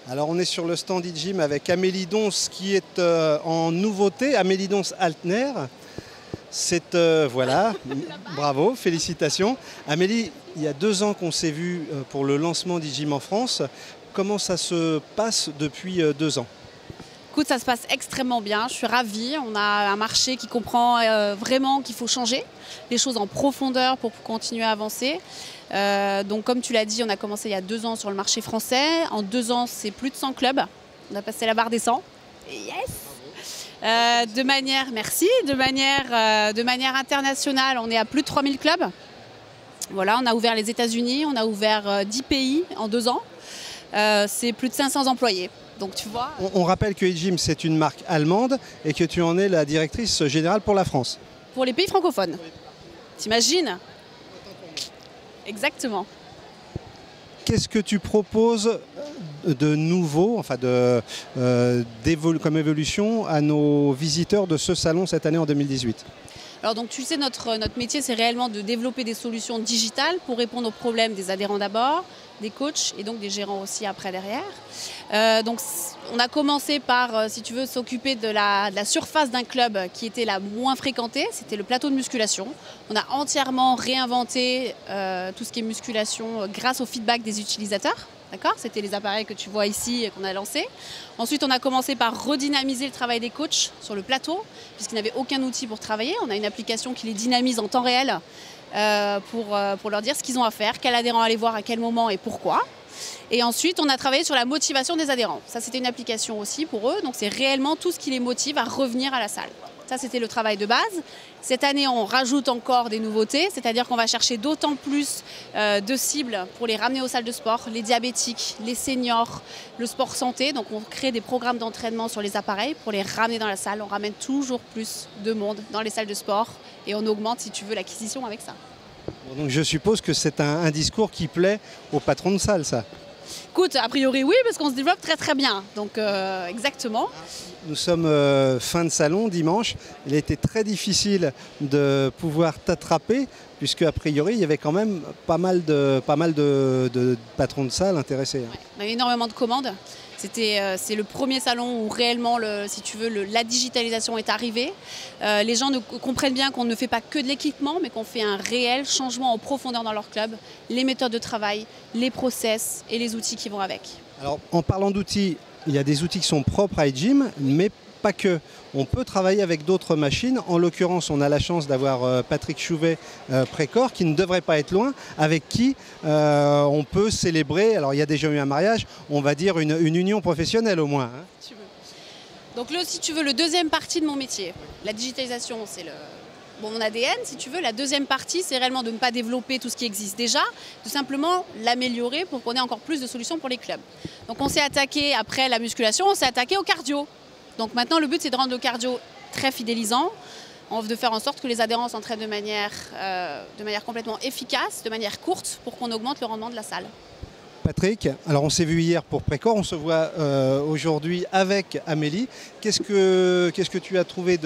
Alors on est sur le stand e-gym avec Amélie Donce qui est en nouveauté, Amélie Donce Altner. C'est voilà, bravo, félicitations. Amélie, il y a 2 ans qu'on s'est vu pour le lancement d'e-gym en France. Comment ça se passe depuis 2 ans? Écoute, ça se passe extrêmement bien, je suis ravie. On a un marché qui comprend vraiment qu'il faut changer les choses en profondeur pour continuer à avancer. Donc comme tu l'as dit, on a commencé il y a 2 ans sur le marché français. En 2 ans, c'est plus de 100 clubs. On a passé la barre des 100. Yes! De manière internationale, on est à plus de 3000 clubs. Voilà, on a ouvert les États-Unis, on a ouvert 10 pays en 2 ans. C'est plus de 500 employés. Donc tu vois. On rappelle que e-gym, c'est une marque allemande et que tu en es la directrice générale pour la France. Pour les pays francophones. T'imagines? Exactement. Qu'est-ce que tu proposes de nouveau, enfin comme évolution à nos visiteurs de ce salon cette année en 2018? Alors donc tu sais, notre métier, c'est réellement de développer des solutions digitales pour répondre aux problèmes des adhérents d'abord, des coachs et donc des gérants aussi après derrière. Donc on a commencé par, si tu veux, s'occuper de la surface d'un club qui était la moins fréquentée, c'était le plateau de musculation. On a entièrement réinventé tout ce qui est musculation grâce au feedback des utilisateurs. D'accord ? C'était les appareils que tu vois ici et qu'on a lancés. Ensuite, on a commencé par redynamiser le travail des coachs sur le plateau, puisqu'ils n'avaient aucun outil pour travailler. On a une application qui les dynamise en temps réel pour leur dire ce qu'ils ont à faire, quel adhérent aller voir à quel moment et pourquoi. Et ensuite, on a travaillé sur la motivation des adhérents. Ça, c'était une application aussi pour eux. Donc, c'est réellement tout ce qui les motive à revenir à la salle. Ça, c'était le travail de base. Cette année, on rajoute encore des nouveautés, c'est-à-dire qu'on va chercher d'autant plus de cibles pour les ramener aux salles de sport, les diabétiques, les seniors, le sport santé. Donc, on crée des programmes d'entraînement sur les appareils pour les ramener dans la salle. On ramène toujours plus de monde dans les salles de sport et on augmente, si tu veux, l'acquisition avec ça. Donc, je suppose que c'est un discours qui plaît aux patrons de salle, ça. Écoute, a priori oui, parce qu'on se développe très très bien. Donc exactement. Nous sommes fin de salon dimanche. Il a été très difficile de pouvoir t'attraper, puisque a priori il y avait quand même pas mal de patrons de salle intéressés. Ouais, on a eu énormément de commandes. C'est le premier salon où réellement, si tu veux, la digitalisation est arrivée. Les gens comprennent bien qu'on ne fait pas que de l'équipement, mais qu'on fait un réel changement en profondeur dans leur club, les méthodes de travail, les process et les outils qui vont avec. Alors, en parlant d'outils, il y a des outils qui sont propres à e-gym, mais pas que. On peut travailler avec d'autres machines. En l'occurrence, on a la chance d'avoir Patrick Chouvet, Précor, qui ne devrait pas être loin, avec qui on peut célébrer, alors il y a déjà eu un mariage, on va dire une union professionnelle au moins. Hein. Tu veux. Donc si tu veux, le deuxième partie de mon métier, la digitalisation, c'est mon ADN, si tu veux. La deuxième partie, c'est réellement de ne pas développer tout ce qui existe déjà, de simplement l'améliorer pour qu'on ait encore plus de solutions pour les clubs. Donc on s'est attaqué, après la musculation, on s'est attaqué au cardio. Donc maintenant, le but, c'est de rendre le cardio très fidélisant, de faire en sorte que les adhérents s'entraînent de manière complètement efficace, de manière courte, pour qu'on augmente le rendement de la salle. Patrick, alors on s'est vu hier pour Précor, on se voit aujourd'hui avec Amélie. Qu'est-ce que tu as trouvé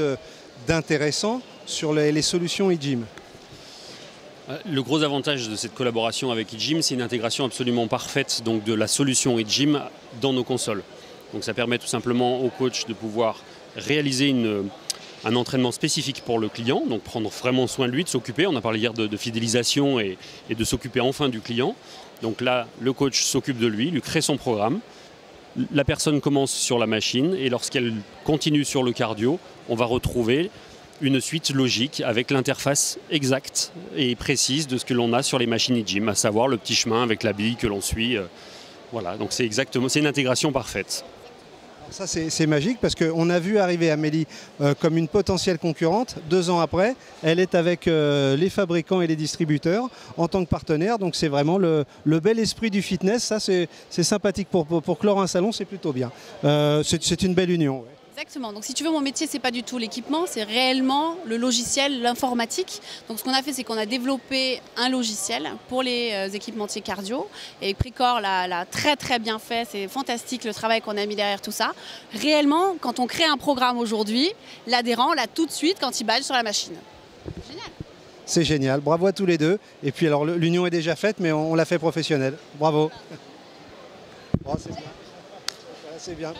d'intéressant sur les solutions e-gym ? Le gros avantage de cette collaboration avec e-gym, c'est une intégration absolument parfaite donc, de la solution e-gym dans nos consoles. Donc ça permet tout simplement au coach de pouvoir réaliser un entraînement spécifique pour le client, donc prendre vraiment soin de lui, de s'occuper. On a parlé hier de fidélisation et de s'occuper enfin du client. Donc là, le coach s'occupe de lui crée son programme. La personne commence sur la machine et lorsqu'elle continue sur le cardio, on va retrouver une suite logique avec l'interface exacte et précise de ce que l'on a sur les machines e-gym, à savoir le petit chemin avec la bille que l'on suit. Voilà, donc c'est une intégration parfaite. Ça c'est magique parce qu'on a vu arriver Amélie comme une potentielle concurrente. 2 ans après, elle est avec les fabricants et les distributeurs en tant que partenaire. Donc c'est vraiment le bel esprit du fitness. Ça c'est sympathique pour clore un salon, c'est plutôt bien. C'est une belle union. Ouais. Exactement. Donc si tu veux, mon métier, c'est pas du tout l'équipement, c'est réellement le logiciel, l'informatique. Donc ce qu'on a fait, c'est qu'on a développé un logiciel pour les équipementiers cardio. Et Précor l'a très très bien fait. C'est fantastique le travail qu'on a mis derrière tout ça. Réellement, quand on crée un programme aujourd'hui, l'adhérent l'a tout de suite quand il badge sur la machine. Génial. C'est génial. Bravo à tous les deux. Et puis alors l'union est déjà faite, mais on l'a fait professionnelle. Bravo. Oh, c'est bien. Voilà, c'est bien.